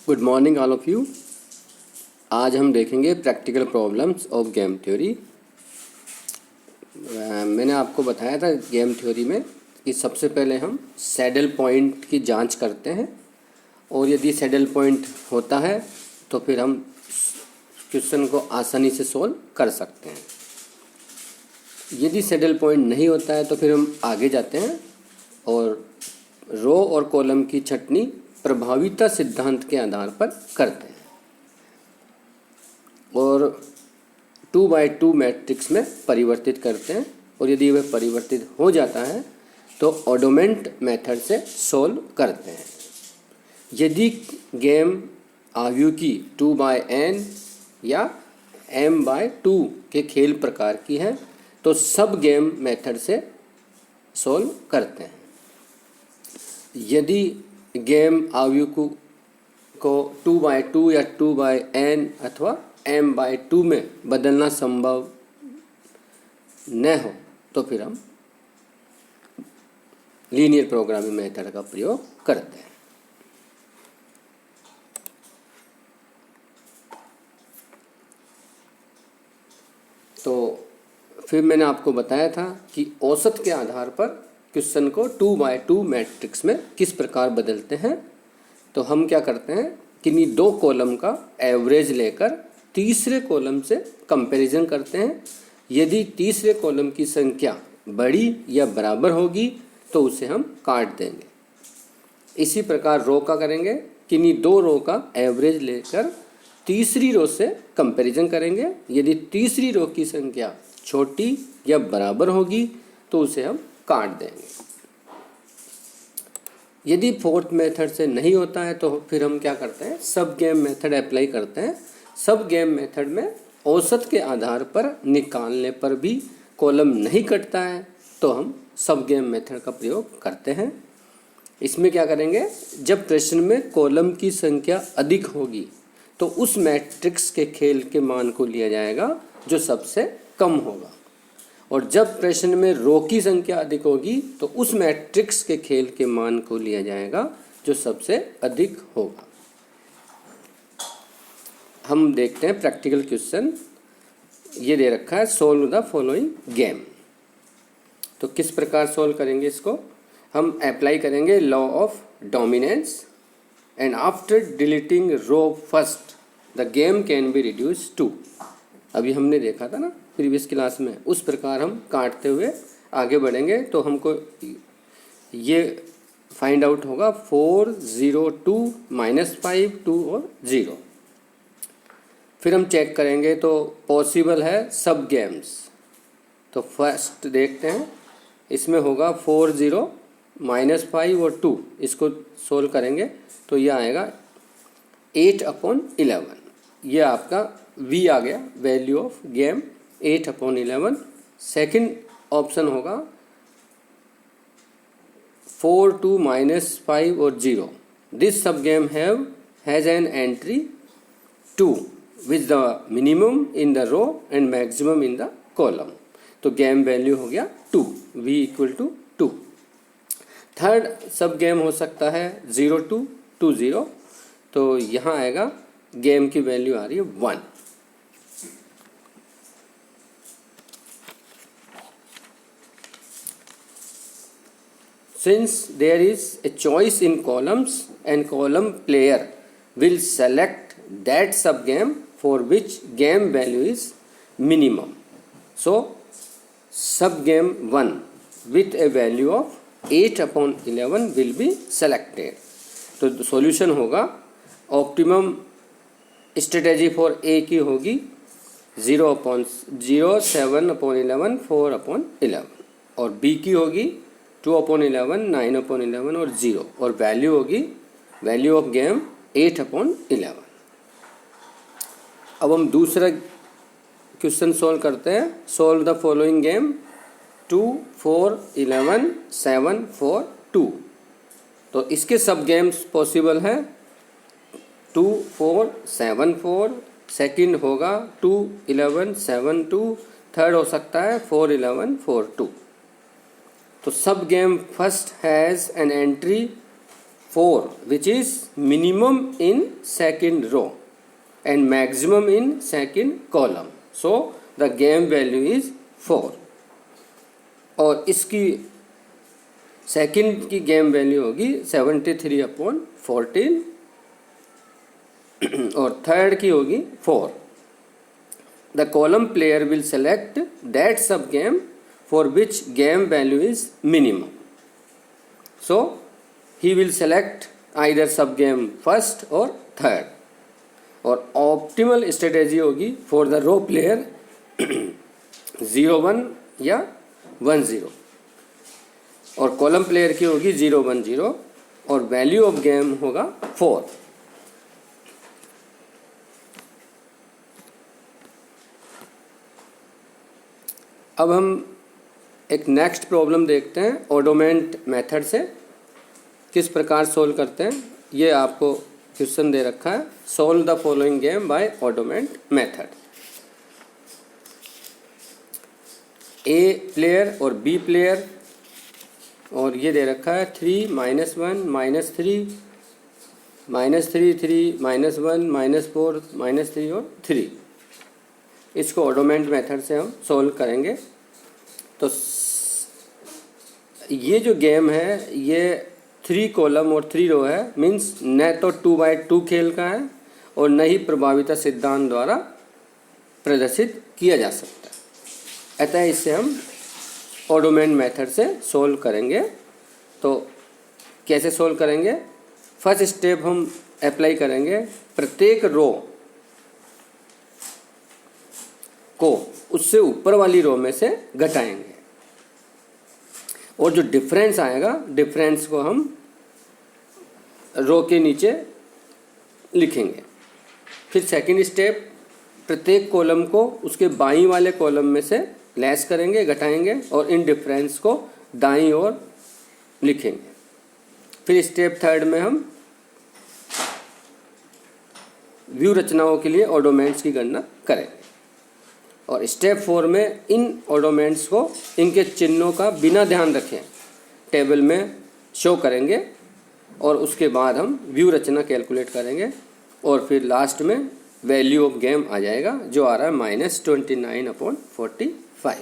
Good morning all of you. आज हम देखेंगे practical problems of game theory. मैंने आपको बताया था गेम थ्योरी में कि सबसे पहले हम सैडल पॉइंट की जांच करते हैं और यदि सैडल पॉइंट होता है तो फिर हम क्वेश्चन को आसानी से सॉल्व कर सकते हैं। यदि सैडल पॉइंट नहीं होता है तो फिर हम आगे जाते हैं और रो और कॉलम की छंटनी प्रभावीता सिद्धांत के आधार पर करते हैं और 2x2 मैट्रिक्स में परिवर्तित करते हैं और यदि वह परिवर्तित हो जाता है तो ऑडोमेंट मेथड से सॉल्व करते हैं। यदि गेम आव्यूकी 2/n या m/2 के खेल प्रकार की है तो सब गेम मेथड से सॉल्व करते हैं। यदि गेम आव्यूक को 2/2 या 2/n अथवा m/2 में बदलना संभव न हो तो फिर हम लीनियर प्रोग्रामिंग मेथड का प्रयोग करते हैं। तो फिर मैंने आपको बताया था कि औसत के आधार पर क्वेश्चन को 2x2 मैट्रिक्स में किस प्रकार बदलते हैं। तो हम क्या करते हैं कि इन्हीं दो कॉलम का एवरेज लेकर तीसरे कॉलम से कंपैरिजन करते हैं। यदि तीसरे कॉलम की संख्या बड़ी या बराबर होगी तो उसे हम काट देंगे। इसी प्रकार रो का करेंगे कि इन्हीं दो रो का एवरेज लेकर तीसरी रो से कंपैरिजन करेंगे। यदि तीसरी रो की संख्या छोटी या बराबर होगी तो उसे हम काट देंगे। यदि फोर्थ मेथड से नहीं होता है तो फिर हम क्या करते हैं, सब गेम मेथड अप्लाई करते हैं। सब गेम मेथड में औसत के आधार पर निकालने पर भी कॉलम नहीं कटता है तो हम सब गेम मेथड का प्रयोग करते हैं। इसमें क्या करेंगे, जब प्रश्न में कॉलम की संख्या अधिक होगी तो उस मैट्रिक्स के खेल के मान को लिया जाएगा जो सबसे कम होगा और जब प्रश्न में रो की संख्या अधिक होगी तो उस मैट्रिक्स के खेल के मान को लिया जाएगा जो सबसे अधिक होगा। हम देखते हैं प्रैक्टिकल क्वेश्चन। ये दे रखा है सॉल्व द फॉलोइंग गेम। तो किस प्रकार सॉल्व करेंगे इसको, हम अप्लाई करेंगे law of dominance and after deleting row first the game can be reduce to. अभी हमने देखा था ना प्रीवियस क्लास में, उस प्रकार हम काटते हुए आगे बढ़ेंगे तो हमको ये फाइंड आउट होगा 4 0 2 -5 2 और 0। फिर हम चेक करेंगे तो पॉसिबल है सब गेम्स। तो फर्स्ट देखते हैं, इसमें होगा 4 0 -5 और 2। इसको सोल्व करेंगे तो यह आएगा 8/11। ये आपका V आ गया, value of game 8/11। Second option होगा 4 2 -5 और 0। This sub game has an entry 2 with the minimum in the row and maximum in the column. तो गेम वैल्यू हो गया 2, V = 2। थर्ड सब गेम हो सकता है 0 2 2 0। तो यहाँ आएगा गेम की वैल्यू आ रही है 1। Since there is a choice in columns and column player will select that subgame for which game value is minimum. So subgame 1 with a value of 8/11 will be selected. तो solution होगा optimum strategy for a की होगी 0/0 7/11 4/11 और B की होगी 2/11 9/11 और 0 और value होगी वैल्यू ऑफ गेम 8/11। अब हम दूसरा क्वेश्चन सॉल्व करते हैं। Solve the following game 2 4 11 7 4 2। तो इसके सब गेम्स पॉसिबल है 2 4 7 4। सेकंड होगा 2 11 7 2। थर्ड हो सकता है 4 11 4 2। तो सब game first has an entry 4 which is minimum in second row and maximum in second column. So the game value is 4. और इसकी सेकंड की गेम वैल्यू होगी 73/14 और थर्ड की होगी 4. The column player will select that sub game for which game value is minimum. So he will select either sub game first और third. और optimal strategy होगी फॉर द रो प्लेयर 0-1 या 1-0 और column player की होगी 0-1-0 और value of game होगा 4. अब हम एक नेक्स्ट प्रॉब्लम देखते हैं ओडोमेंट मेथड से किस प्रकार सोल्व करते हैं. ये आपको क्वेश्चन दे रखा है, solve the following game by dominance method. A player और बी प्लेयर और ये दे रखा है 3 -1 -3 -3 3 -1 -4 -3 और 3. इसको ओडोमेंट मेथड से हम सोल्व करेंगे. तो ये जो गेम है ये 3 कॉलम और 3 रो है. मीन्स न तो 2x2 खेल का है और न ही प्रभाविता सिद्धांत द्वारा प्रदर्शित किया जा सकता है. अतः इससे हम ओडोमेंट मेथड से सोल्व करेंगे. तो कैसे सोल्व करेंगे? फर्स्ट स्टेप हम अप्लाई करेंगे, प्रत्येक रो को उससे ऊपर वाली रो में से घटाएंगे और जो डिफरेंस आएगा डिफरेंस को हम रो के नीचे लिखेंगे. फिर सेकंड स्टेप, प्रत्येक कॉलम को उसके बाईं वाले कॉलम में से लेस करेंगे, घटाएंगे और इन डिफरेंस को दाईं ओर लिखेंगे. फिर स्टेप थर्ड में हम व्यू रचनाओं के लिए ओडोमेंट्स की गणना करेंगे और स्टेप 4 में इन ओडोमेंट्स को इनके चिन्हों का बिना ध्यान रखें टेबल में शो करेंगे और उसके बाद हम व्यू रचना कैलकुलेट करेंगे और फिर लास्ट में वैल्यू ऑफ गेम आ जाएगा जो आ रहा है -29/45.